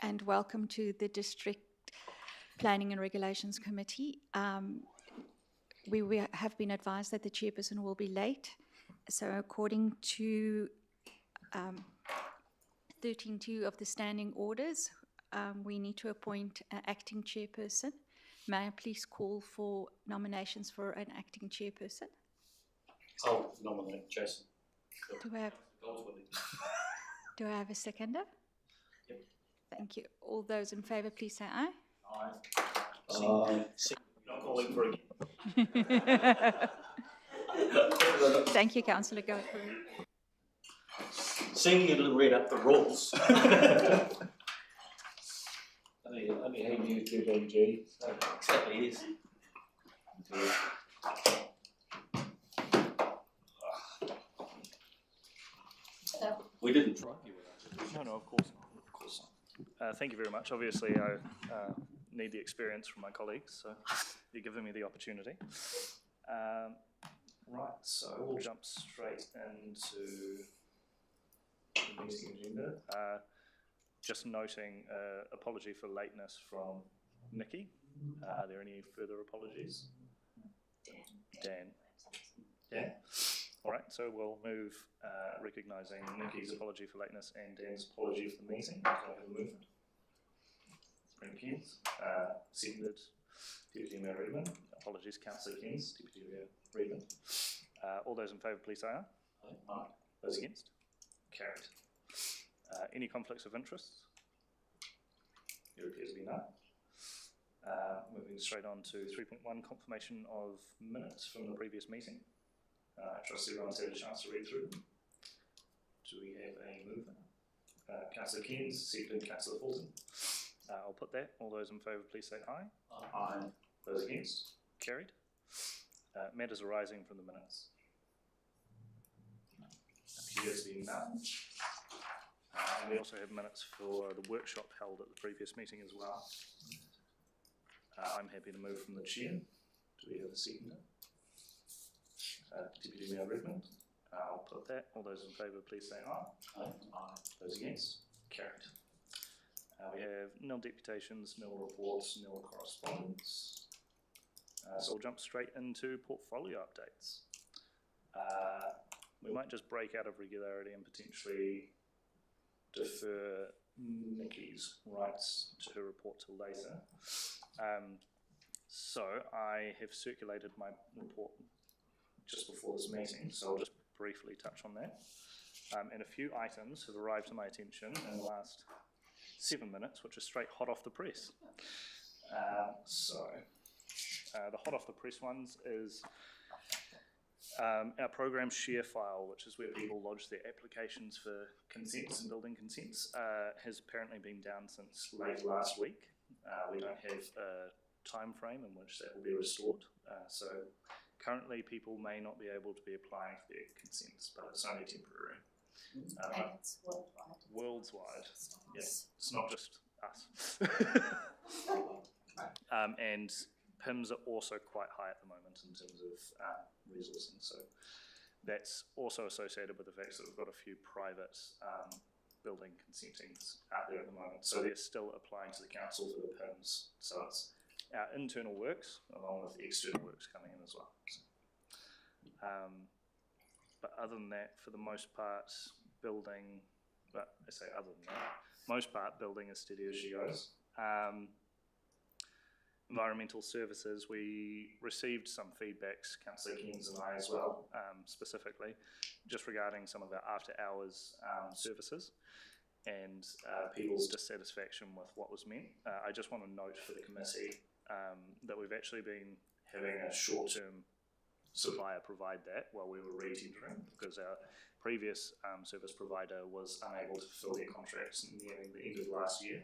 and welcome to the District Planning and Regulations Committee. We have been advised that the chairperson will be late. So according to 13.2 of the standing orders, we need to appoint an acting chairperson. May I please call for nominations for an acting chairperson? I'll nominate Jason. Do I have a seconder? Yep. Thank you. All those in favour, please say aye. Aye. Not calling for again. Thank you, Councillor Godfrey. Seeing you read up the rules. Only hang you to DG. Exactly, yes. We didn't try you with that. No, of course not. Of course not. Thank you very much. Obviously, I need the experience from my colleagues, so you're giving me the opportunity. Right, so we'll jump straight into the meeting agenda. Just noting apology for lateness from Nikki. Are there any further apologies? Dan. All right, so we'll move recognising Nikki's apology for lateness and Dan's apology for the meeting. So I have a movement. Thank you. Seconded. Deputy Mayor Redmond. Apologies, Councillor Keynes. Deputy Mayor Redmond. All those in favour, please say aye. Aye. Those against? Carried. Any conflicts of interest? There appears to be none. Moving straight on to 3.1, confirmation of minutes from the previous meeting. I trust everyone's had a chance to read through them. Do we have a mover? Councillor Keynes, seconded Councillor Fulton. I'll put that. All those in favour, please say aye. Aye. Those against? Carried. Matters arising from the minutes. Appears to be none. And we also have minutes for the workshop held at the previous meeting as well. I'm happy to move from the chair. Do we have a seconder? Deputy Mayor Redmond. I'll put that. All those in favour, please say aye. Aye. Those against? Carried. We have nil deputations, nil reports, nil correspondence. So we'll jump straight into portfolio updates. We might just break out of regularity and potentially defer Nikki's rights to her report till later. So I have circulated my report just before this meeting, so I'll just briefly touch on that. And a few items have arrived to my attention in the last 7 minutes, which is straight hot off the press. The hot off the press ones is our program share file, which is where people lodge their applications for consents and building consents, has apparently been down since late last week. We don't have a time frame in which that will be restored. So currently people may not be able to be applying for their consents, but it's only temporary. And it's worldwide. Worldwide, yes. It's not just us. And PIMs are also quite high at the moment in terms of resourcing. So that's also associated with the fact that we've got a few private building consentings out there at the moment. So they're still applying to the council for the PIMs. So it's our internal works along with the external works coming in as well. So, but other than that, for the most part, building, but I say other than that, most part building is steady as she goes. Environmental services, we received some feedbacks, Councillor Keynes and I as well, specifically, just regarding some of our after hours services and people's dissatisfaction with what was meant. I just want to note for the committee that we've actually been having a short-term supplier provide that while we were re-tendering, because our previous service provider was unable to fulfill their contracts nearing the end of last year.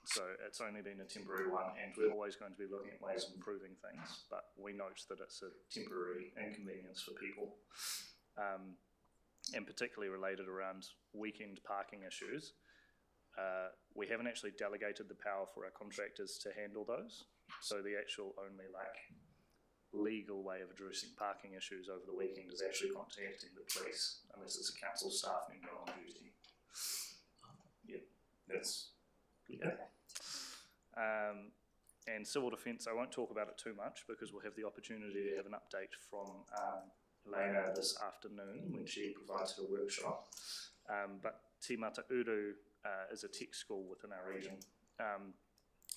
So it's only been a temporary one, and we're always going to be looking at ways of improving things, but we note that it's a temporary inconvenience for people, and particularly related around weekend parking issues. We haven't actually delegated the power for our contractors to handle those, so the actual only legal way of addressing parking issues over the weekend is actually contacting the police, unless it's a council staff member on duty. Yeah. that's yeah. And civil defence, I won't talk about it too much because we'll have the opportunity to have an update from Elena this afternoon when she provides her workshop. But Te Mata Uru is a tech school within our region,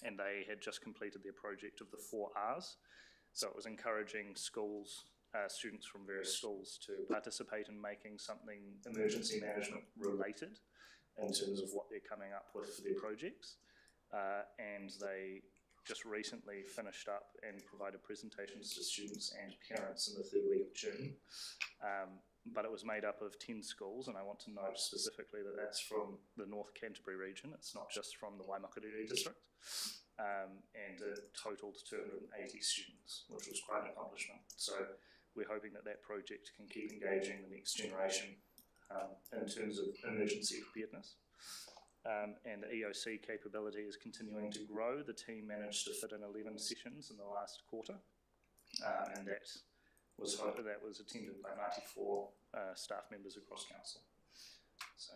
and they had just completed their project of the 4 Rs. So it was encouraging schools, students from various schools to participate in making something emergency management related in terms of what they're coming up with for their projects. And they just recently finished up and provided presentations to students and parents in the 3rd week of June. But it was made up of 10 schools, and I want to note specifically that that's from the North Canterbury region. It's not just from the Waimakariri district. And it totaled 280 students, which was quite an accomplishment. So we're hoping that that project can keep engaging the next generation in terms of emergency preparedness. And the EOC capability is continuing to grow. The team managed to fit in 11 sessions in the last quarter, and that was attended by 94 staff members across council. So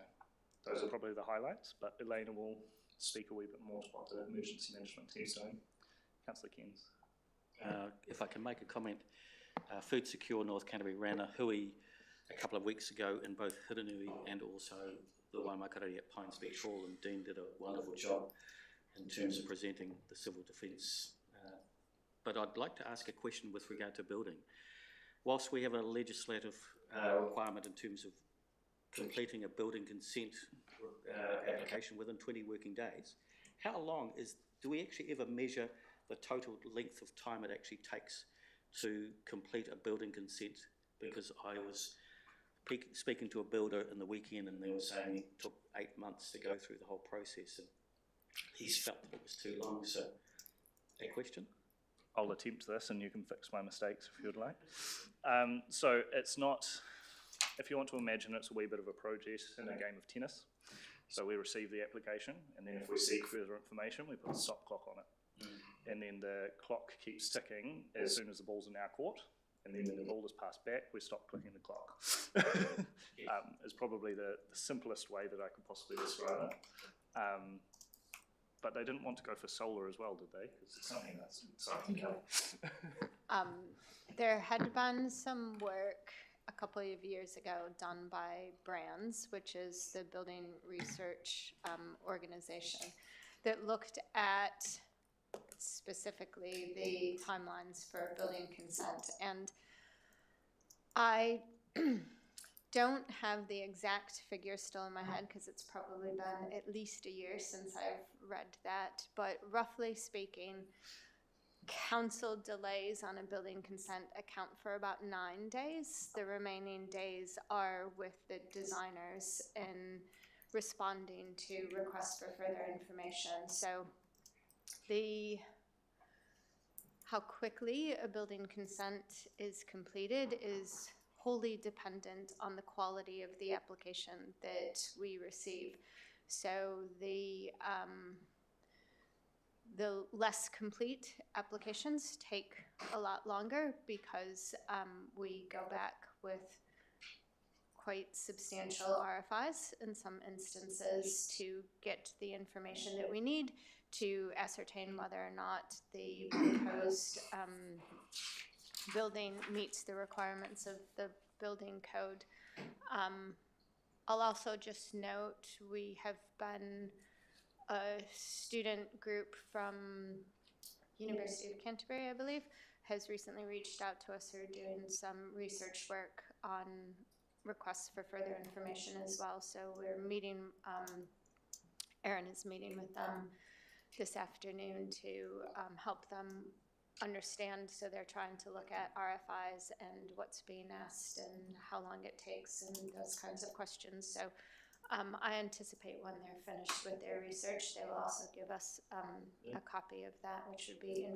those are probably the highlights, but Elena will speak a wee bit more to what the emergency management team's doing. Councillor Cairns. If I can make a comment, Food Secure North Canterbury ran a hui a couple of weeks ago in both Hiranui and also the Waimakariri at Pines Beach Hall, and Dean did a wonderful job in terms of presenting the civil defence. But I'd like to ask a question with regard to building. Whilst we have a legislative requirement in terms of completing a building consent application within 20 working days, how long do we actually ever measure the total length of time it actually takes to complete a building consent? Because I was speaking to a builder in the weekend, and they were saying it took 8 months to go through the whole process, and he's felt that it was too long. So, a question? I'll attempt this, and you can fix my mistakes if you'd like. So it's not, if you want to imagine, it's a wee bit of a project in a game of tennis. So we receive the application, and then if we seek further information, we put a stop clock on it. And then the clock keeps ticking as soon as the ball's in our court. And then when the ball is passed back, we stop clicking the clock. Is probably the simplest way that I could possibly describe it. But they didn't want to go for solar as well, did they? Because it's something that's exciting. There had been some work a couple of years ago done by Brands, which is the building research organization, that looked at specifically the timelines for building consent. And I don't have the exact figure still in my head because it's probably been at least a year since I've read that, but roughly speaking, council delays on a building consent account for about 9 days. The remaining days are with the designers in responding to requests for further information. So how quickly a building consent is completed is wholly dependent on the quality of the application that we receive. So the less complete applications take a lot longer because we go back with quite substantial RFIs in some instances to get the information that we need to ascertain whether or not the proposed building meets the requirements of the building code. I'll also just note we have been a student group from University of Canterbury, I believe, has recently reached out to us who are doing some research work on requests for further information as well. So we're meeting, Erin is meeting with them this afternoon to help them understand. So they're trying to look at RFIs and what's being asked and how long it takes and those kinds of questions. So I anticipate when they're finished with their research, they will also give us a copy of that, which would be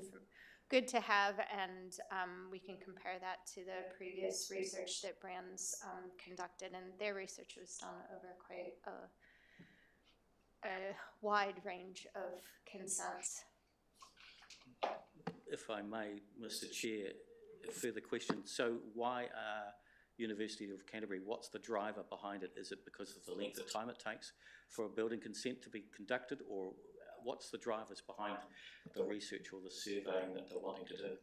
good to have, and we can compare that to the previous research that Brands conducted, and their research was done over quite a wide range of consents. If I may, Mr. Chair, a further question. So why are University of Canterbury, what's the driver behind it? Is it because of the length of time it takes for a building consent to be conducted, or what's the drivers behind the research or the surveying that they're wanting to do?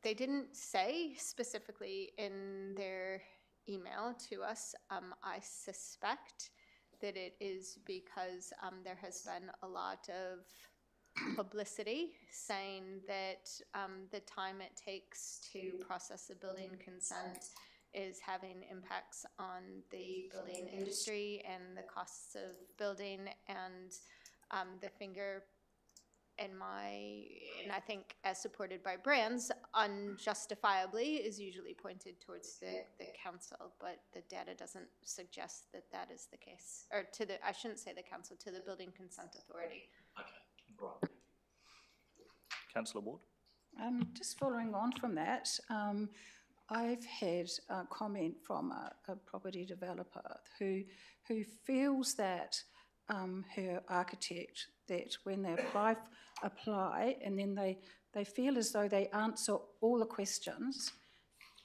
They didn't say specifically in their email to us. I suspect that it is because there has been a lot of publicity saying that the time it takes to process a building consent is having impacts on the building industry and the costs of building, and the finger and I think as supported by brands, unjustifiably is usually pointed towards the council, but the data doesn't suggest that that is the case. Or to the, I shouldn't say the council, to the Building Consent Authority. Okay, right. Councillor Ward? Just following on from that, I've had a comment from a property developer who feels that her architect, that when they apply and then they feel as though they answer all the questions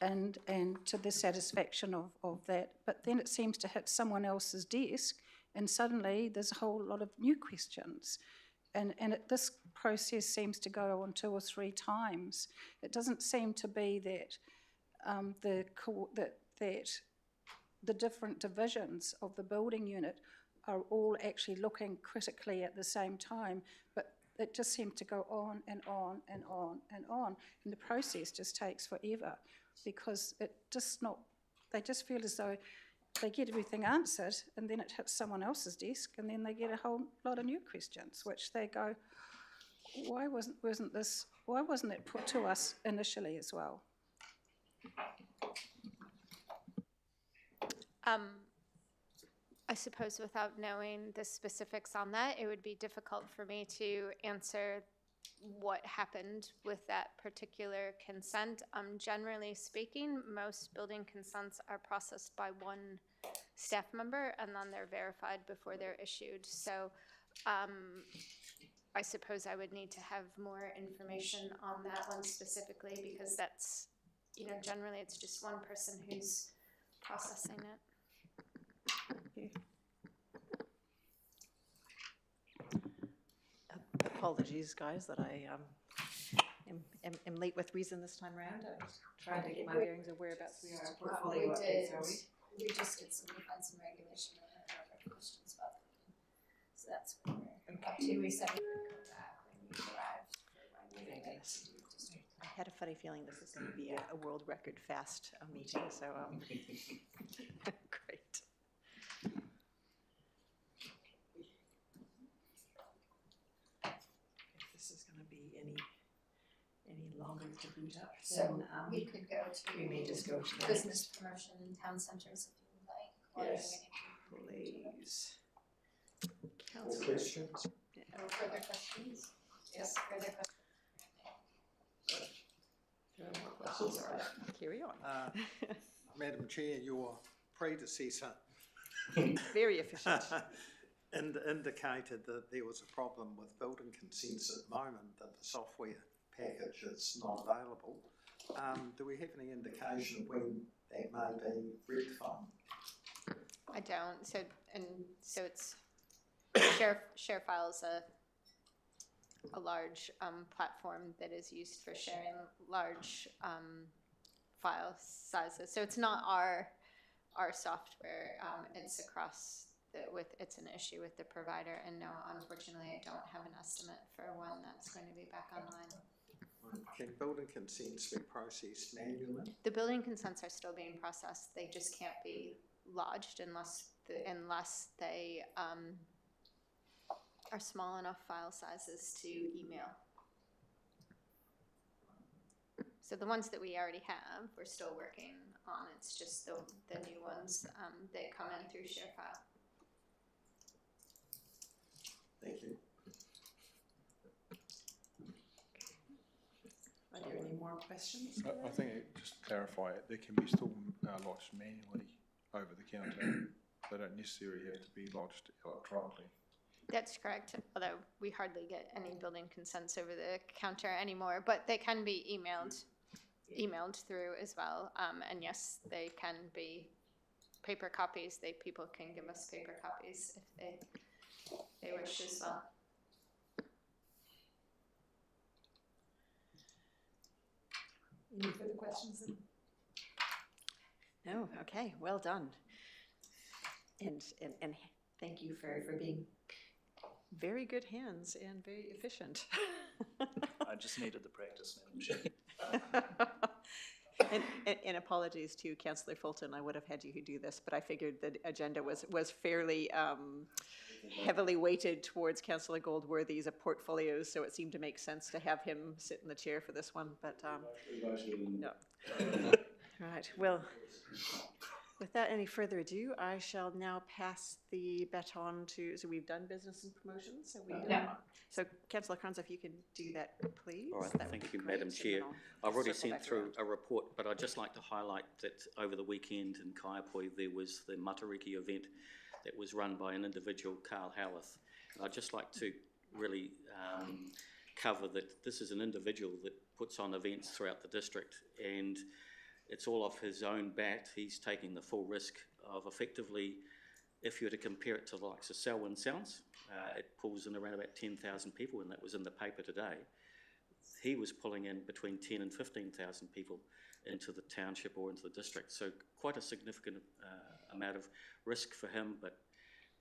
and to the satisfaction of that, but then it seems to hit someone else's desk and suddenly there's a whole lot of new questions. And this process seems to go on 2 or 3 times. It doesn't seem to be that that the different divisions of the building unit are all actually looking critically at the same time, but it just seems to go on and on and on and on, and the process just takes forever because they just feel as though they get everything answered and then it hits someone else's desk and then they get a whole lot of new questions, which they go, why wasn't it put to us initially as well? I suppose without knowing the specifics on that, it would be difficult for me to answer what happened with that particular consent. Generally speaking, most building consents are processed by one staff member and then they're verified before they're issued. So I suppose I would need to have more information on that one specifically, because that's, generally it's just one person who's processing it. Apologies, guys, that I am late with reason this time around. I was trying to get my bearings of whereabouts we are. Portfolio updates, are we? We just did some defense and regulation and had other questions about them. So that's what we're up to. We said we would come back when we arrived. Thank goodness. I had a funny feeling this was going to be a world record fast meeting, so great. If this is going to be any longer to boot up, So then we could go to. we may just go to the business promotion and town centers if you would like. Or Yes. Please. Councillor. Questions? No further questions? Yes, further questions. There are more questions. All right, carry on. Madam Chair, your predecessor Very efficient. indicated that there was a problem with building consents at the moment, that the software package is not available. Do we have any indication of when that may be rectified? I don't. So it's share files a large platform that is used for sharing large file sizes. So it's not our software. It's across it's an issue with the provider. And no, unfortunately, I don't have an estimate for when that's going to be back online. Can building consents be processed manually? The building consents are still being processed. They just can't be lodged unless they are small enough file sizes to email. So the ones that we already have, we're still working on. It's just the new ones that come in through ShareFile. Thank you. Are there any more questions? I think just to clarify it, they can be still lodged manually over the counter. They don't necessarily have to be lodged electronically. That's correct, although we hardly get any building consents over the counter anymore, but they can be emailed. emailed through as well. And yes, they can be paper copies. People can give us paper copies if they wish as well. Any further questions? No, okay, well done. And thank you for being very good hands and very efficient. I just needed the practice, Madam Chair. And apologies to Councillor Fulton, I would have had you do this, but I figured the agenda was fairly heavily weighted towards Councillor Goldworthy's portfolios, so it seemed to make sense to have him sit in the chair for this one, but no. Right, well, without any further ado, I shall now pass the baton to, so we've done business and promotions, so so Councillor Carnes, if you can do that, please. All right, that would thank be you, great, Madam and Chair. then I'll I've already circle sent back through around. a report, but I'd just like to highlight that over the weekend in Kaiapoi there was the Matariki event that was run by an individual, Carl Howarth. And I'd just like to really cover that this is an individual that puts on events throughout the district, and it's all off his own bat. He's taking the full risk of effectively, if you were to compare it to the likes of Selwyn Sounds, it pulls in around about 10,000 people, and that was in the paper today. He was pulling in between 10 and 15,000 people into the township or into the district. So quite a significant amount of risk for him, but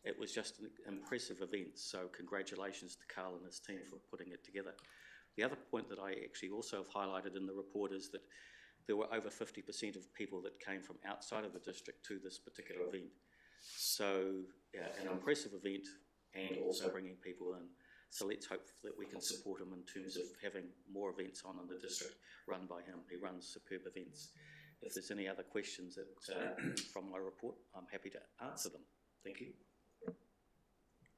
it was just an impressive event. So congratulations to Carl and his team for putting it together. The other point that I actually also have highlighted in the report is that there were over 50% of people that came from outside of the district to this particular event. So yeah, an impressive event, and also bringing people in. So let's hope that we can support him in terms of having more events on in the district run by him. He runs superb events. If there's any other questions that, from my report, I'm happy to answer them. Thank you.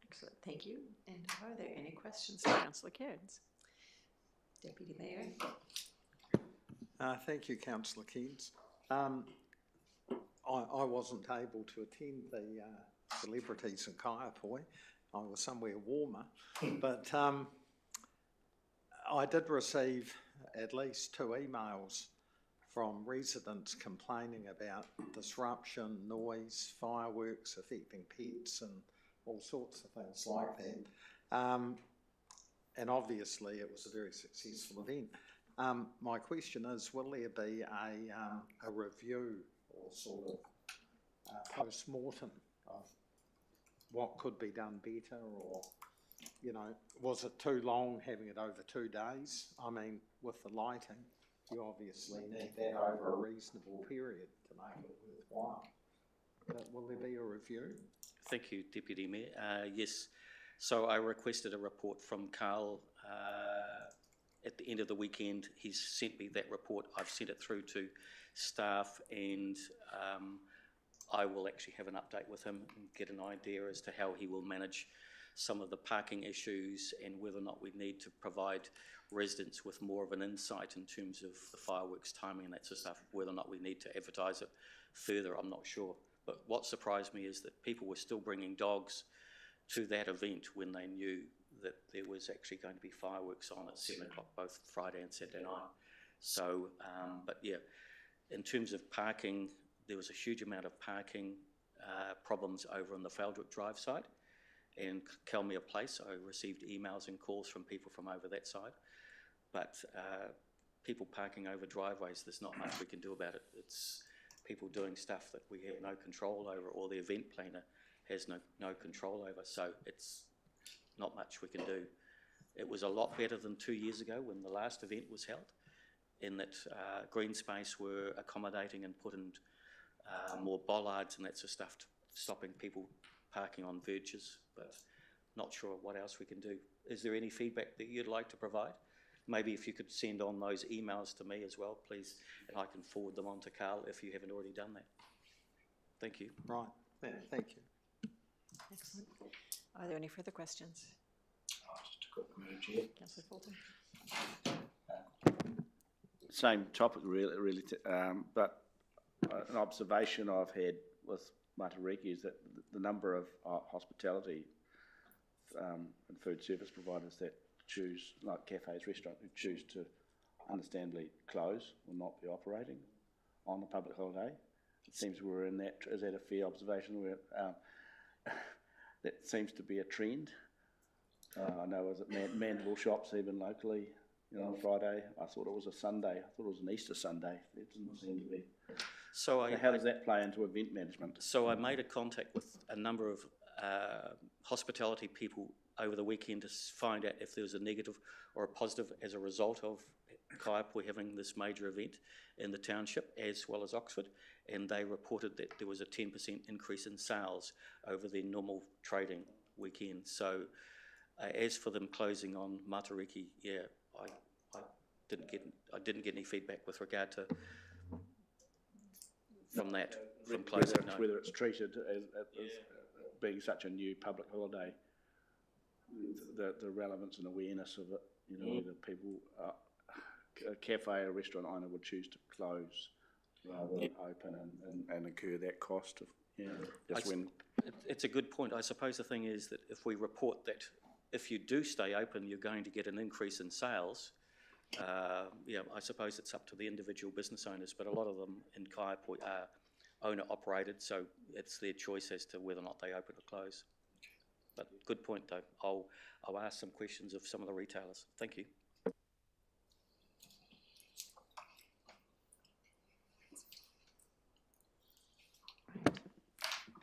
Excellent, thank you. And are there any questions for Councillor Cairns? Deputy Mayor. Thank you, Councillor Cairns. I wasn't able to attend the celebrities in Kaiapoi. I was somewhere warmer, but I did receive at least 2 emails from residents complaining about disruption, noise, fireworks affecting pets and all sorts of things like that. And obviously it was a very successful event. My question is, will there be a review or sort of post-mortem of what could be done better, or, you know, was it too long having it over 2 days? I mean, with the lighting, you obviously need that over a reasonable period to make it worthwhile. But will there be a review? Thank you, Deputy Mayor. Yes, so I requested a report from Carl at the end of the weekend. He's sent me that report. I've sent it through to staff, and I will actually have an update with him and get an idea as to how he will manage some of the parking issues and whether or not we need to provide residents with more of an insight in terms of the fireworks timing and that sort of stuff. Whether or not we need to advertise it further, I'm not sure. But what surprised me is that people were still bringing dogs to that event when they knew that there was actually going to be fireworks on at 7 o'clock both Friday and Saturday night. So, but yeah, in terms of parking, there was a huge amount of parking problems over on the Feldrick Drive side and Kelmere Place. I received emails and calls from people from over that side. But people parking over driveways, there's not much we can do about it. It's people doing stuff that we have no control over, or the event planner has no control over. So it's not much we can do. It was a lot better than 2 years ago when the last event was held, in that Green Space were accommodating and put in more bollards and that sort of stuff, stopping people parking on verges, but not sure what else we can do. Is there any feedback that you'd like to provide? Maybe if you could send on those emails to me as well, please, and I can forward them on to Carl if you haven't already done that. Thank you. Right, yeah, thank you. Excellent. Are there any further questions? Just a quick Madam Chair. Councillor Fulton. Same topic really, but an observation I've had with Matariki is that the number of hospitality and food service providers that choose, like cafes, restaurants, who choose to understandably close, will not be operating on the public holiday. It seems we're in that, is that a fair observation? That seems to be a trend. I know, was it Mandeville shops even locally, on Friday? I thought it was a Sunday. I thought it was an Easter Sunday. It didn't seem to be. So How does that play into event management? So I made a contact with a number of hospitality people over the weekend to find out if there was a negative or a positive as a result of Kaiapoi having this major event in the township as well as Oxford, and they reported that there was a 10% increase in sales over their normal trading weekend. So as for them closing on Matariki, yeah, I didn't get any feedback with regard to from closing. Whether it's treated as being such a new public holiday, the relevance and awareness of it, whether people, a cafe or restaurant owner would choose to close rather than open and incur that cost of, It's a good point. I suppose the thing is that if we report that if you do stay open, you're going to get an increase in sales, I suppose it's up to the individual business owners, but a lot of them in Kaiapoi are owner-operated, so it's their choice as to whether or not they open or close. But good point, though. I'll ask some questions of some of the retailers. Thank you.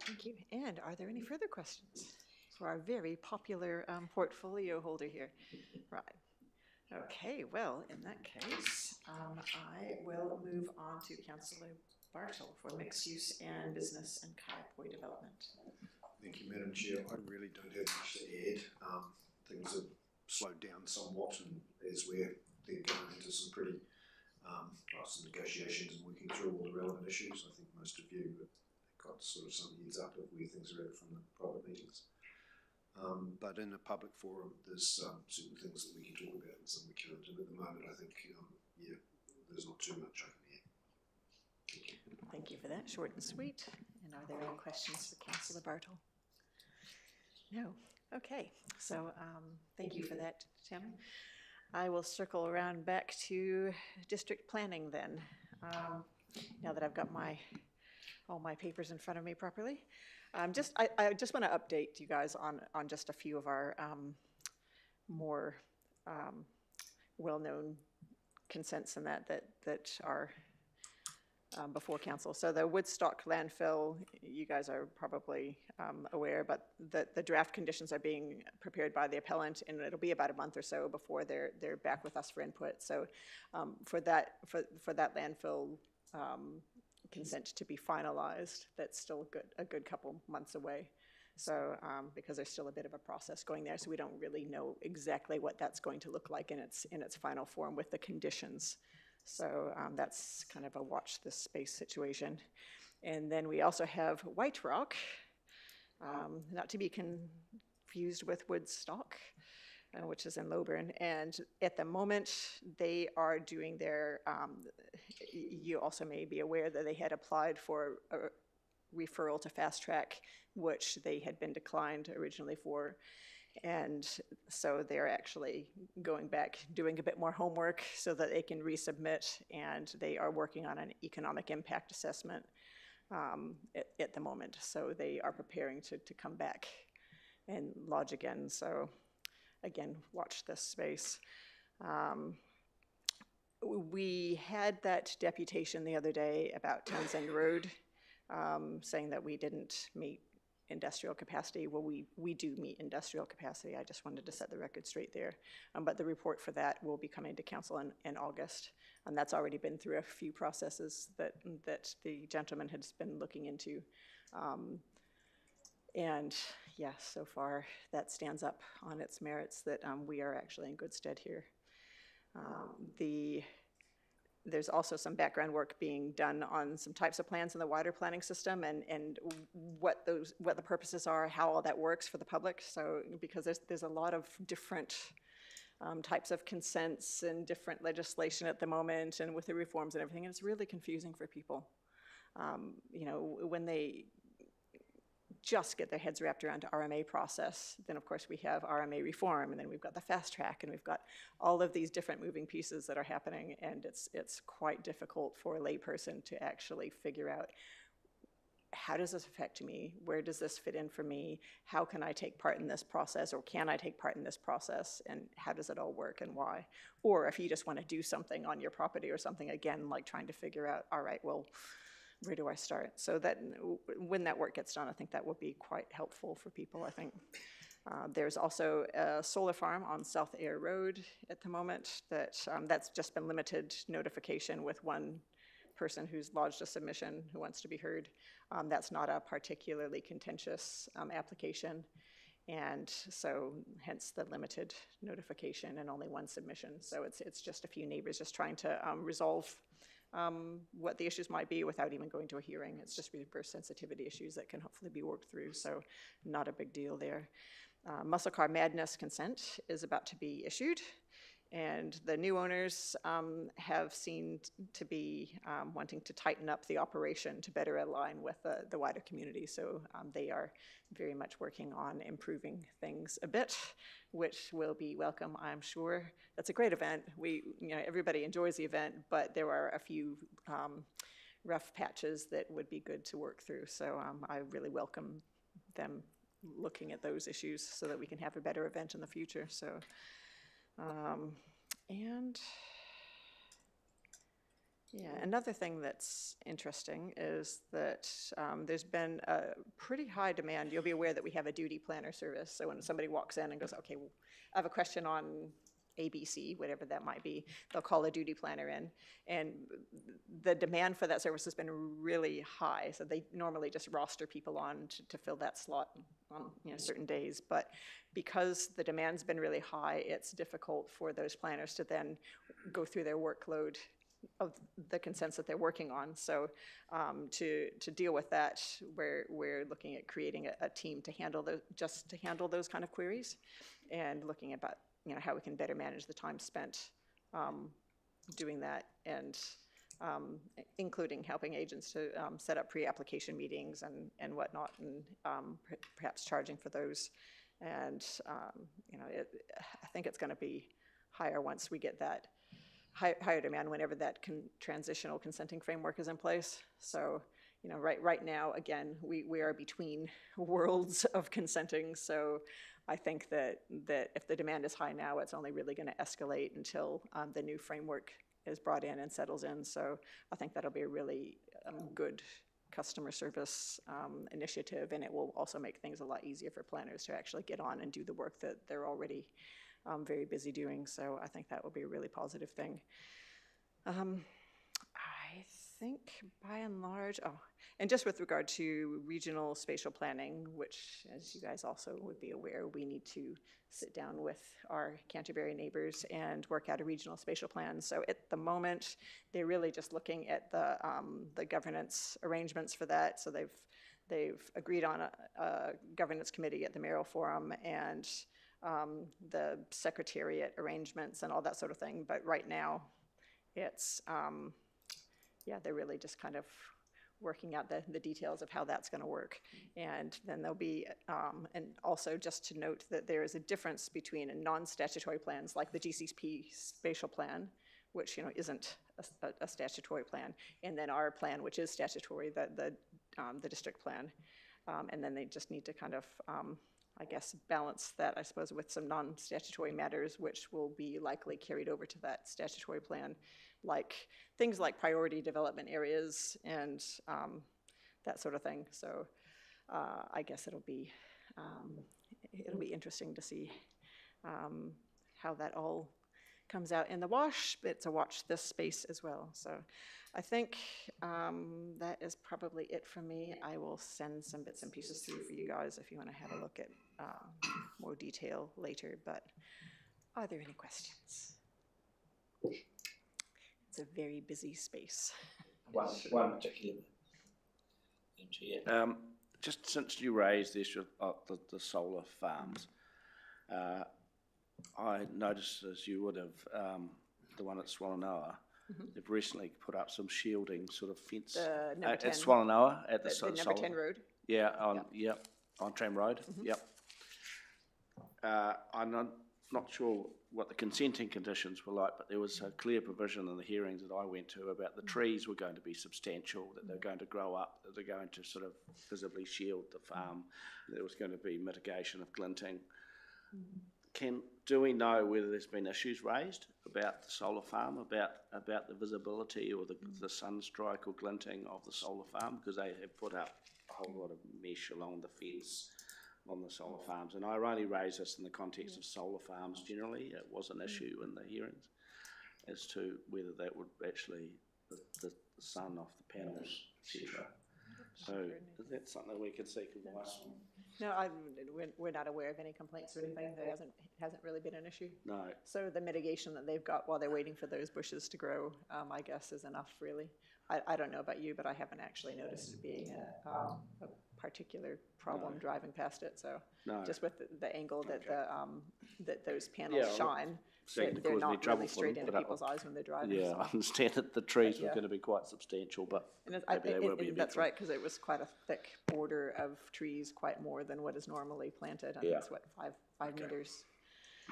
Thank you. And are there any further questions for our very popular portfolio holder here? Right. Okay, well, in that case, I will move on to Councillor Bartle for mixed use and business and Kaiapoi development. Thank you, Madam Chair. I really don't have much to add. Things have slowed down somewhat, and as we're then going into some pretty some negotiations and working through all the relevant issues, I think most of you have got sort of some heads up of where things are at from the private meetings. But in a public forum, there's certain things that we can talk about and some we can't. And at the moment, I think, there's not too much I can add. Thank you. Thank you for that, short and sweet. And are there any questions for Councillor Bartle? No. Okay, so thank you for that, Tim. I will circle around back to district planning then, now that I've got all my papers in front of me properly. I just want to update you guys on just a few of our more well-known consents and that are before council. So the Woodstock landfill, you guys are probably aware, but the draft conditions are being prepared by the appellant, and it'll be about a month or so before they're back with us for input. So for that landfill consent to be finalized, that's still a good couple months away. So because there's still a bit of a process going there, so we don't really know exactly what that's going to look like in its final form with the conditions. So that's kind of a watch this space situation. And then we also have White Rock, not to be confused with Woodstock, which is in Loburn. And at the moment, they are doing their, you also may be aware that they had applied for a referral to Fast Track, which they had been declined originally for. And so they're actually going back, doing a bit more homework so that they can resubmit, and they are working on an economic impact assessment at the moment. So they are preparing to come back and lodge again. So again, watch this space. We had that deputation the other day about Townsend Road, saying that we didn't meet industrial capacity. Well, we do meet industrial capacity. I just wanted to set the record straight there. But the report for that will be coming to council in August. And that's already been through a few processes that the gentleman has been looking into. And yeah, so far that stands up on its merits that we are actually in good stead here. There's also some background work being done on some types of plans in the wider planning system and what the purposes are, how all that works for the public. So because there's a lot of different types of consents and different legislation at the moment, and with the reforms and everything, and it's really confusing for people. You know, when they just get their heads wrapped around the RMA process. Then, of course, we have RMA reform, and then we've got the fast track, and we've got all of these different moving pieces that are happening, and it's quite difficult for a layperson to actually figure out, how does this affect me? Where does this fit in for me? How can I take part in this process, or can I take part in this process, and how does it all work and why? Or if you just want to do something on your property or something, again, like trying to figure out, all right, well, where do I start? So that when that work gets done, I think that will be quite helpful for people, I think. There's also a solar farm on South Ayr Road at the moment that's just been limited notification with one person who's lodged a submission who wants to be heard. That's not a particularly contentious application, and so hence the limited notification and only one submission. So it's just a few neighbors just trying to resolve what the issues might be without even going to a hearing. It's just reverse sensitivity issues that can hopefully be worked through, so not a big deal there. Muscle car madness consent is about to be issued, and the new owners have seemed to be wanting to tighten up the operation to better align with the wider community. So they are very much working on improving things a bit, which will be welcome, I'm sure. That's a great event. Everybody enjoys the event, but there are a few rough patches that would be good to work through. So I really welcome them looking at those issues so that we can have a better event in the future. So, and yeah, another thing that's interesting is that there's been a pretty high demand. You'll be aware that we have a duty planner service. So when somebody walks in and goes, okay, well, I have a question on ABC, whatever that might be, they'll call a duty planner in. And the demand for that service has been really high. So they normally just roster people on to fill that slot on certain days. But because the demand's been really high, it's difficult for those planners to then go through their workload of the consents that they're working on. So to deal with that, we're looking at creating a team to handle those kind of queries, and looking about how we can better manage the time spent doing that, and including helping agents to set up pre-application meetings and whatnot, and perhaps charging for those. And I think it's going to be higher once we get that higher demand, whenever that transitional consenting framework is in place. So right now, again, we are between worlds of consenting. So I think that if the demand is high now, it's only really going to escalate until the new framework is brought in and settles in. So I think that'll be a really good customer service initiative, and it will also make things a lot easier for planners to actually get on and do the work that they're already very busy doing. So I think that will be a really positive thing. I think by and large, and just with regard to regional spatial planning, which, as you guys also would be aware, we need to sit down with our Canterbury neighbors and work out a regional spatial plan. So at the moment, they're really just looking at the governance arrangements for that. So they've agreed on a governance committee at the Mayoral Forum, and the secretariat arrangements and all that sort of thing. But right now, it's, they're really just kind of working out the details of how that's going to work. And then there'll be, and also just to note that there is a difference between non-statutory plans like the GCP spatial plan, which isn't a statutory plan, and then our plan, which is statutory, the district plan. And then they just need to kind of I guess, balance that, I suppose, with some non-statutory matters, which will be likely carried over to that statutory plan, like things like priority development areas and that sort of thing. So I guess it'll be interesting to see how that all comes out in the wash, but to watch this space as well. So I think that is probably it for me. I will send some bits and pieces through for you guys if you want to have a look at more detail later, but are there any questions? It's a very busy space. One particular. Just since you raised the issue of the solar farms, I noticed, as you would have, the one at Swannanoa, they've recently put up some shielding sort of fence The number 10, at Swannanoa at the number 10 road. Yeah, yep. On Tram Road, yep. I'm not sure what the consenting conditions were like, but there was a clear provision in the hearings that I went to about the trees were going to be substantial, that they're going to grow up, that they're going to sort of visibly shield the farm. There was going to be mitigation of glinting. Do we know whether there's been issues raised about the solar farm, about the visibility or the sun strike or glinting of the solar farm? Because they have put up a whole lot of mesh along the fence on the solar farms, and I only raise this in the context of solar farms generally. It was an issue in the hearings as to whether that would actually, the sun off the panels, etc. So is that something we could seek advice on? No, we're not aware of any complaints or anything. There hasn't really been an issue. No. So the mitigation that they've got while they're waiting for those bushes to grow, I guess, is enough, really. I don't know about you, but I haven't actually noticed it being a particular problem driving past it. So just with the angle that that those panels shine, they're not really straight into people's eyes when they're driving. Yeah, so. I understand that the trees were going to be quite substantial, but maybe they will be. That's right, because it was quite a thick border of trees, quite more than what is normally planted. I think it's what, five meters.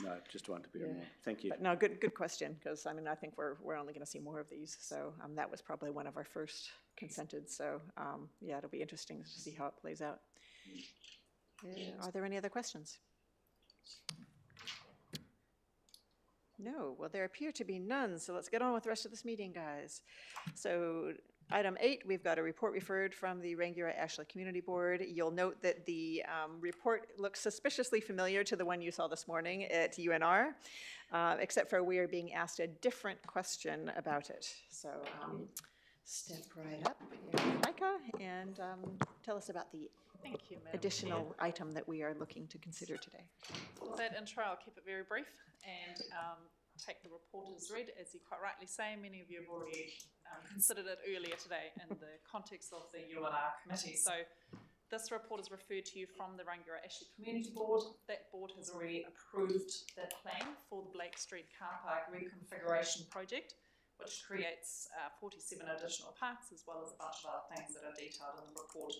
No, just wanted to be in mind. Thank you. But no, good question, because I mean, I think we're only going to see more of these. So that was probably one of our first consented. So yeah, it'll be interesting to see how it plays out. Are there any other questions? No, well, there appear to be none, so let's get on with the rest of this meeting, guys. So item 8, we've got a report referred from the Rangiora-Ashley Community Board. You'll note that the report looks suspiciously familiar to the one you saw this morning at UNR, except for we are being asked a different question about it. So step right up, Micah, and tell us about the Thank you, Madam additional Chair. item that we are looking to consider today. For that intro, I'll keep it very brief and take the report as read. As you quite rightly say, many of you have already considered it earlier today in the context of the UNR committee. So this report is referred to you from the Rangiora-Ashley Community Board. That board has already approved that plan for the Blake Street car park reconfiguration project, which creates 47 additional parks, as well as a bunch of other things that are detailed in the report.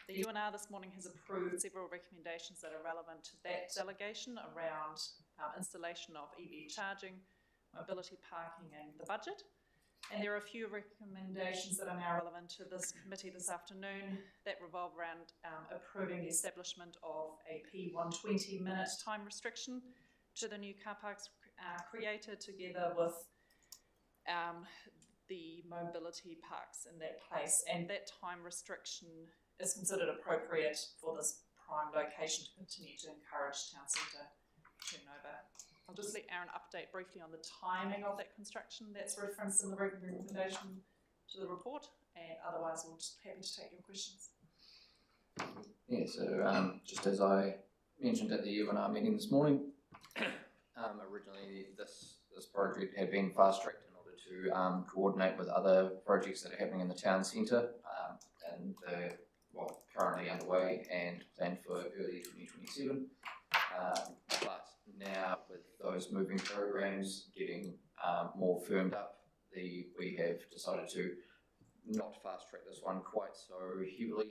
The UNR this morning has approved several recommendations that are relevant to that delegation around installation of EV charging, mobility parking and the budget. And there are a few recommendations that are now relevant to this committee this afternoon that revolve around approving the establishment of a P120 minute time restriction to the new car parks created together with the mobility parks in that place. And that time restriction is considered appropriate for this prime location to continue to encourage town centre turnover. I'll just let Aaron update briefly on the timing of that construction that's referenced in the recommendation to the report, and otherwise we'll just happy to take your questions. Yeah, so just as I mentioned at the UNR meeting this morning, originally this project had been fast-tracked in order to coordinate with other projects that are happening in the town centre, and currently underway and planned for early 2027. But now with those moving programs getting more firmed up, we have decided to not fast track this one quite so heavily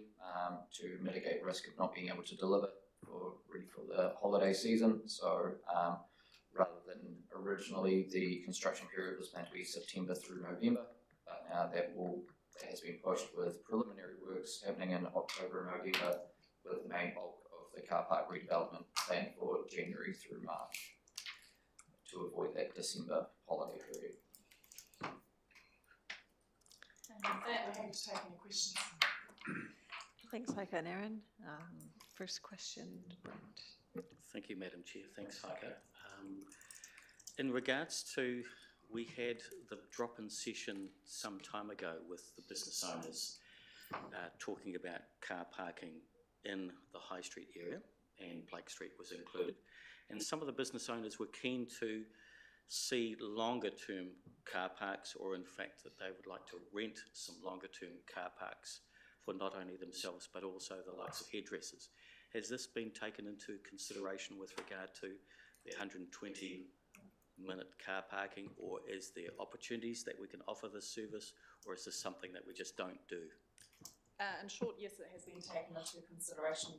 to mitigate risk of not being able to deliver ready for the holiday season. So rather than originally the construction period was planned to be September through November, but now that has been pushed with preliminary works happening in October and November, with the main bulk of the car park redevelopment planned for January through March to avoid that December holiday period. And with that, we're happy to take any questions. Thanks, Heike and Aaron. First question, Brent. Thank you, Madam Chair. Thanks, Heike. In regards to, we had the drop-in session some time ago with the business owners talking about car parking in the High Street area, and Blake Street was included. And some of the business owners were keen to see longer-term car parks, or in fact that they would like to rent some longer-term car parks for not only themselves but also the likes of hairdressers. Has this been taken into consideration with regard to the 120-minute car parking, or is there opportunities that we can offer this service, or is this something that we just don't do? In short, yes, it has been taken into consideration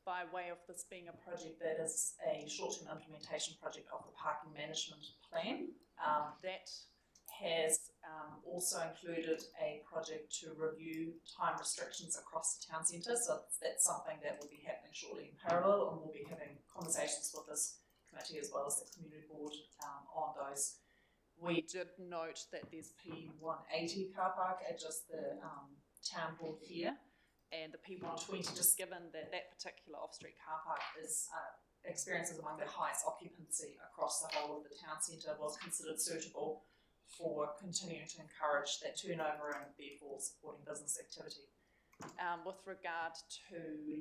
by way of this being a project that is a short-term implementation project of the parking management plan. That has also included a project to review time restrictions across the town centre, so that's something that will be happening shortly in parallel, and we'll be having conversations with this committee as well as the community board on those. We did note that there's P180 car park at just the town hall here, and the P120, just given that that particular off-street car park is experiences among the highest occupancy across the whole of the town centre, was considered suitable for continuing to encourage that turnover and therefore supporting business activity. With regard to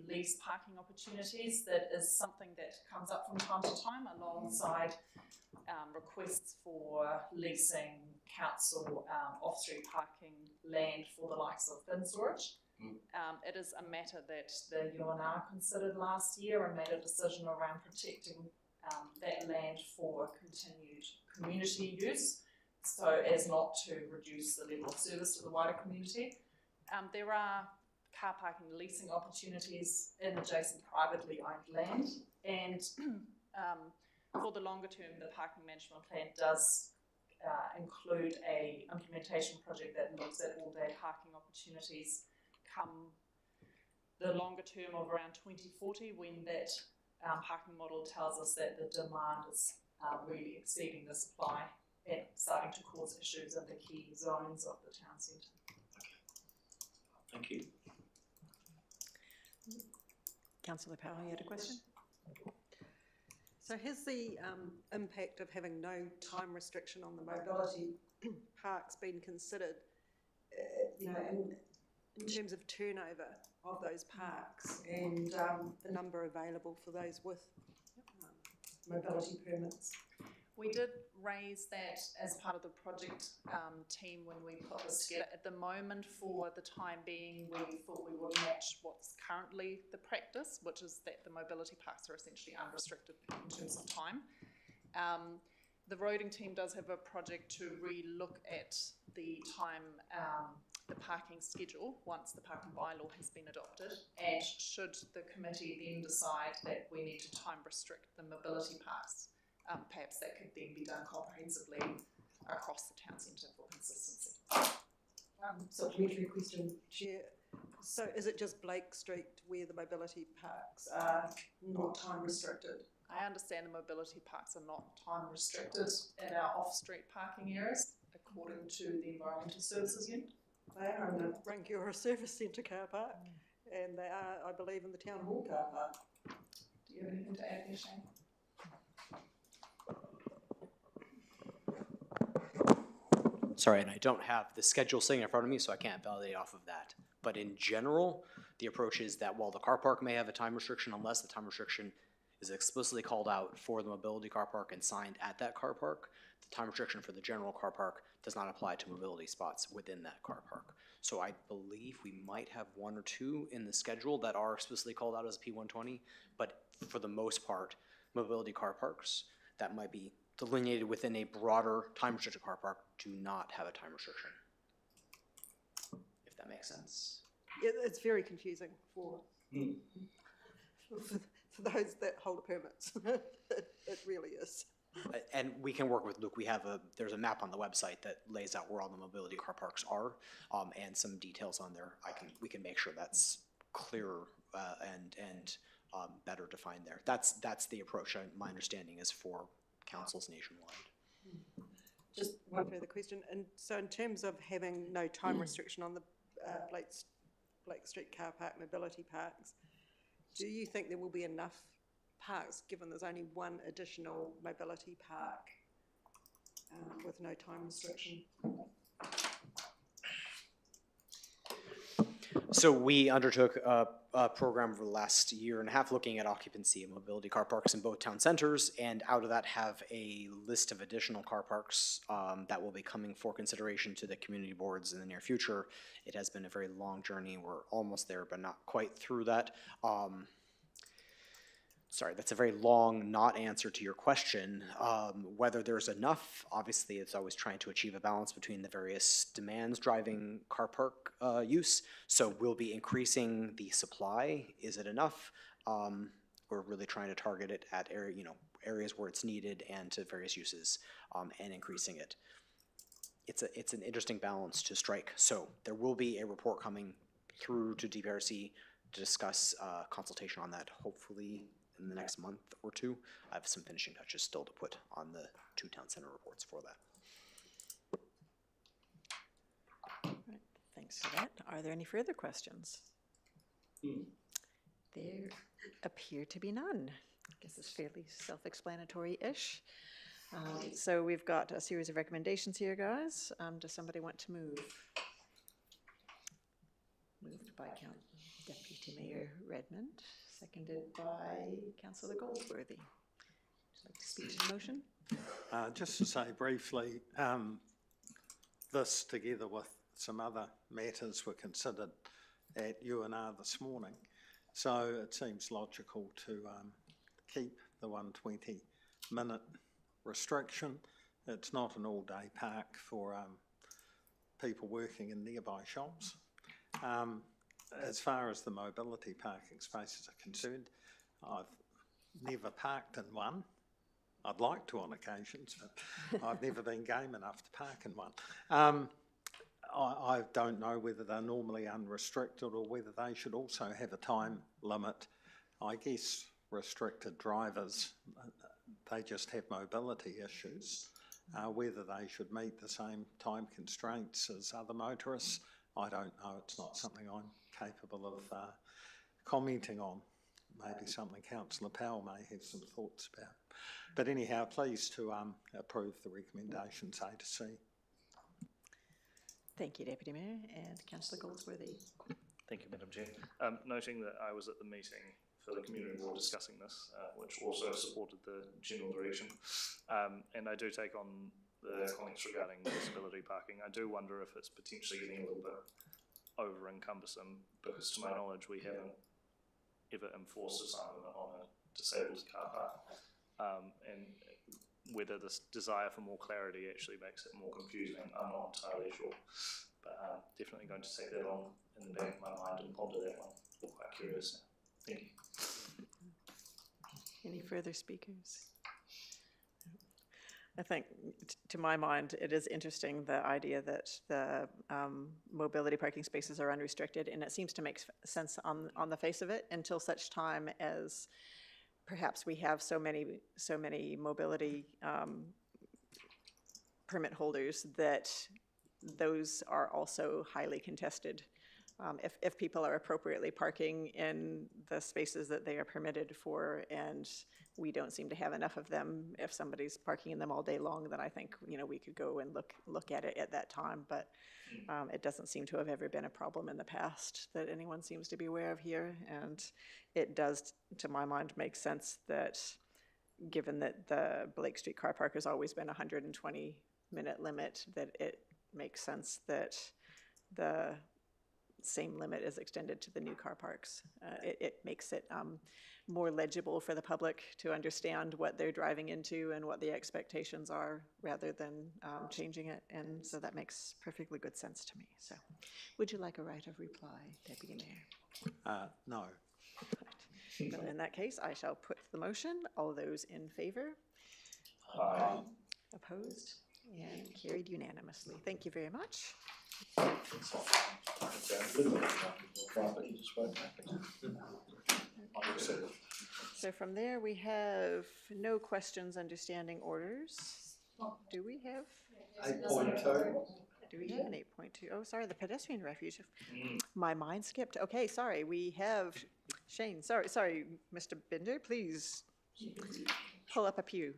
lease parking opportunities, that is something that comes up from time to time alongside requests for leasing council off-street parking land for the likes of bin storage. It is a matter that the UNR considered last year and made a decision around protecting that land for continued community use, so as not to reduce the level of service to the wider community. There are car parking leasing opportunities in adjacent privately owned land, and for the longer term, the parking management plan does include a implementation project that looks at all-day parking opportunities come the longer term of around 2040, when that parking model tells us that the demand is really exceeding the supply and starting to cause issues in the key zones of the town centre. Thank you. Councillor Powell, you had a question? So has the impact of having no time restriction on the mobility parks been considered, in terms of turnover of those parks and the number available for those with mobility permits? We did raise that as part of the project team when we put this together. At the moment, for the time being, we thought we would match what's currently the practice, which is that the mobility parks are essentially unrestricted in terms of time. The roading team does have a project to re-look at the time, the parking schedule once the parking bylaw has been adopted, and should the committee then decide that we need to time restrict the mobility parks, perhaps that could then be done comprehensively across the town centre for consistency. Supplementary question, Chair. So is it just Blake Street where the mobility parks are not time restricted? I understand the mobility parks are not time restricted at our off-street parking areas, according to the Environmental Services Unit. They are in the Rangiora Service Centre car park, and they are, I believe, in the Town Hall car park. Do you have anything to add there, Shane? Sorry, and I don't have the schedule sitting in front of me, so I can't validate off of that. But in general, the approach is that while the car park may have a time restriction, unless the time restriction is explicitly called out for the mobility car park and signed at that car park, the time restriction for the general car park does not apply to mobility spots within that car park. So I believe we might have one or two in the schedule that are explicitly called out as P120, but for the most part, mobility car parks that might be delineated within a broader time restricted car park do not have a time restriction, if that makes sense. Yeah, it's very confusing for those that hold permits. It really is. And we can work with Luke. There's a map on the website that lays out where all the mobility car parks are, and some details on there. We can make sure that's clearer and better defined there. That's the approach. My understanding is for councils nationwide. Just one further question. And so in terms of having no time restriction on the Blake Street car park mobility parks, do you think there will be enough parks, given there's only one additional mobility park with no time restriction? So we undertook a program over the last year and a half looking at occupancy of mobility car parks in both town centers, and out of that have a list of additional car parks that will be coming for consideration to the community boards in the near future. It has been a very long journey. We're almost there, but not quite through that. sorry, that's a very long not answer to your question. Whether there's enough, obviously it's always trying to achieve a balance between the various demands driving car park use. So we'll be increasing the supply. Is it enough? We're really trying to target it at areas where it's needed and to various uses, and increasing it. It's an interesting balance to strike. So there will be a report coming through to DPRC to discuss consultation on that, hopefully in the next month or two. I have some finishing touches still to put on the 2 town center reports for that. Right, thanks for that. Are there any further questions? There appear to be none. I guess it's fairly self-explanatory-ish. So we've got a series of recommendations here, guys. Does somebody want to move? Moved by Deputy Mayor Redmond, seconded by Councillor Goldsworthy. Would you like to speak to the motion? Just to say briefly, this together with some other matters were considered at UNR this morning. So it seems logical to keep the 120-minute restriction. It's not an all-day park for people working in nearby shops. As far as the mobility parking spaces are concerned, I've never parked in one. I'd like to on occasions, but I've never been game enough to park in one. I don't know whether they're normally unrestricted or whether they should also have a time limit. I guess restricted drivers, they just have mobility issues. Whether they should meet the same time constraints as other motorists, I don't know. It's not something I'm capable of commenting on. Maybe something Councillor Powell may have some thoughts about. But anyhow, pleased to approve the recommendations A to C. Thank you, Deputy Mayor, and Councillor Goldsworthy. Thank you, Madam Chair. Noting that I was at the meeting for the community board discussing this, which also supported the general direction, and I do take on the comments regarding disability parking. I do wonder if it's potentially getting a little bit over encumbersome, because to my knowledge we haven't ever enforced a sign limit on a disabled car park, and whether this desire for more clarity actually makes it more confusing, I'm not entirely sure. But definitely going to take that on in the back of my mind and ponder that one. I'm quite curious now. Thank you. Any further speakers? I think, to my mind, it is interesting, the idea that the mobility parking spaces are unrestricted, and it seems to make sense on the face of it, until such time as perhaps we have so many mobility permit holders that those are also highly contested. If people are appropriately parking in the spaces that they are permitted for, and we don't seem to have enough of them, if somebody's parking in them all day long, then I think, we could go and look at it at that time. But it doesn't seem to have ever been a problem in the past that anyone seems to be aware of here. And it does, to my mind, make sense that, given that the Blake Street car park has always been a 120-minute limit, that it makes sense that the same limit is extended to the new car parks. It makes it more legible for the public to understand what they're driving into and what the expectations are, rather than changing it. And so that makes perfectly good sense to me. So would you like a right of reply, Deputy Mayor? No. Right. Well, in that case, I shall put the motion. All those in favour? Aye. Opposed? And carried unanimously. Thank you very much. So from there, we have no questions under standing orders. Do we have? 8.2. Do we have an 8.2? Oh, sorry, the pedestrian refuge. My mind skipped. Okay, sorry, we have Shane. Sorry, Mr. Binder, please pull up a pew.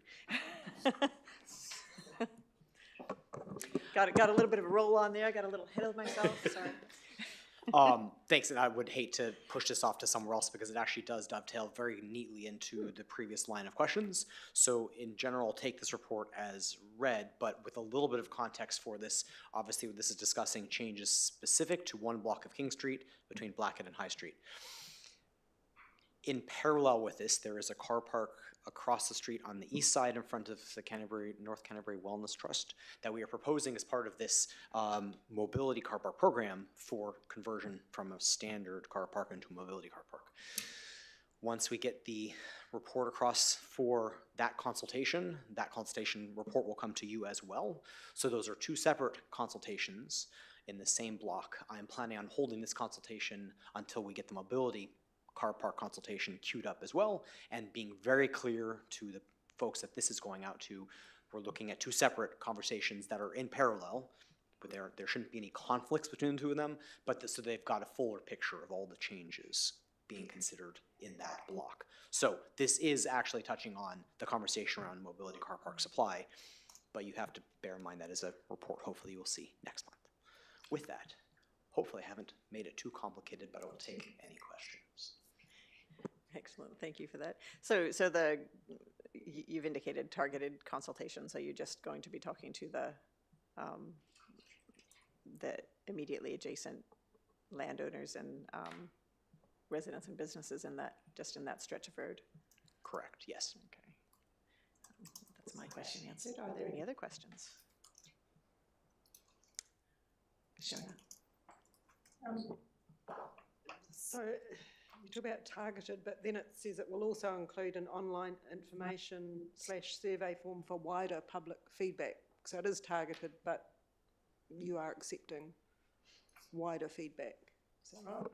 Got a little bit of a roll on there. I got a little ahead of myself. Sorry. Thanks, and I would hate to push this off to somewhere else because it actually does dovetail very neatly into the previous line of questions. So in general, I'll take this report as read, but with a little bit of context for this. Obviously, this is discussing changes specific to one block of King Street between Blackett and High Street. In parallel with this, there is a car park across the street on the east side in front of the North Canterbury Wellness Trust that we are proposing as part of this mobility car park program for conversion from a standard car park into a mobility car park. Once we get the report across for that consultation report will come to you as well. So those are two separate consultations in the same block. I'm planning on holding this consultation until we get the mobility car park consultation queued up as well, and being very clear to the folks that this is going out to. We're looking at two separate conversations that are in parallel, but there shouldn't be any conflicts between the two of them, but so they've got a fuller picture of all the changes being considered in that block. So this is actually touching on the conversation around mobility car park supply, but you have to bear in mind that as a report hopefully you will see next month. With that, hopefully I haven't made it too complicated, but I will take any questions. Excellent, thank you for that. So you've indicated targeted consultations. Are you just going to be talking to the immediately adjacent landowners and residents and businesses in that stretch of road? Correct, yes. Okay. That's my question answered. Are there any other questions? Shona. So you talk about targeted, but then it says it will also include an online information / survey form for wider public feedback. So it is targeted, but you are accepting wider feedback. Is that right?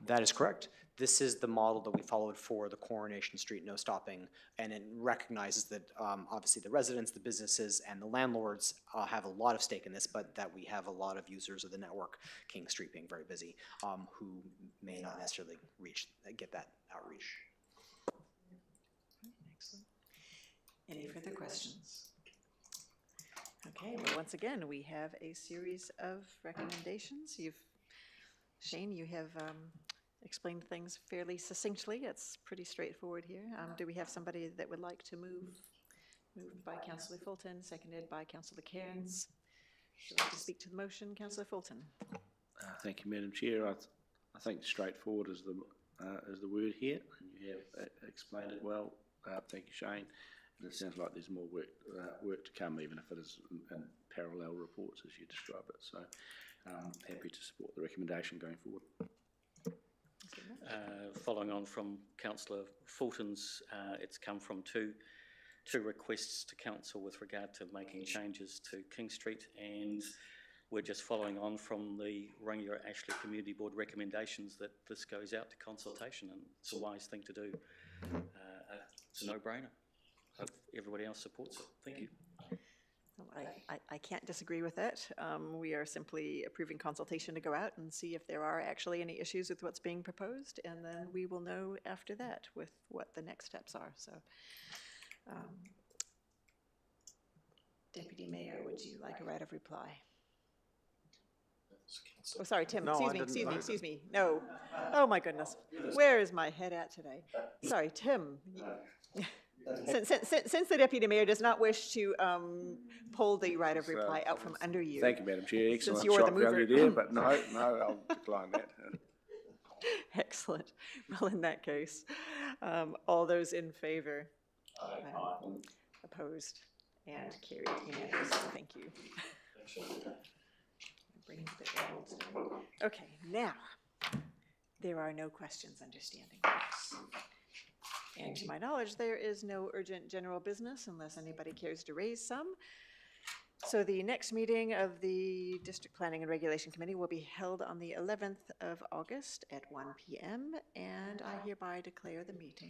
That is correct. This is the model that we followed for the Coronation Street no stopping, and it recognizes that obviously the residents, the businesses, and the landlords have a lot of stake in this, but that we have a lot of users of the network, King Street being very busy, who may not necessarily get that outreach. Excellent. Any further questions? Okay, well, once again, we have a series of recommendations. Shane, you have explained things fairly succinctly. It's pretty straightforward here. Do we have somebody that would like to move? Moved by Councillor Fulton, seconded by Councillor Cairns. Would you like to speak to the motion, Councillor Fulton? Thank you, Madam Chair. I think straightforward is the word here. You have explained it well. Thank you, Shane. And it sounds like there's more work to come, even if it is in parallel reports as you describe it. So happy to support the recommendation going forward. Following on from Councillor Fulton's, it's come from two requests to council with regard to making changes to King Street, and we're just following on from the Rangiora Ashley Community Board recommendations that this goes out to consultation, and it's a wise thing to do. It's a no-brainer. Hope everybody else supports it. Thank you. I can't disagree with that. We are simply approving consultation to go out and see if there are actually any issues with what's being proposed, and then we will know after that with what the next steps are. So, Deputy Mayor, would you like a right of reply? Oh, sorry, Tim. No, Excuse me. No. Oh my goodness. Where is my head at today? Sorry, Tim. Since the Deputy Mayor does not wish to pull the right of reply out from under you. Thank you, Madam Chair. Excellent you're the shock mover. value there, but no, I'll decline that. Excellent. Well, in that case, all those in favour? Opposed? And carried unanimously. Thank you. Okay, now, there are no questions, understanding. And to my knowledge, there is no urgent general business unless anybody cares to raise some. So the next meeting of the District Planning and Regulation Committee will be held on the 11th of August at 1 p.m. and I hereby declare the meeting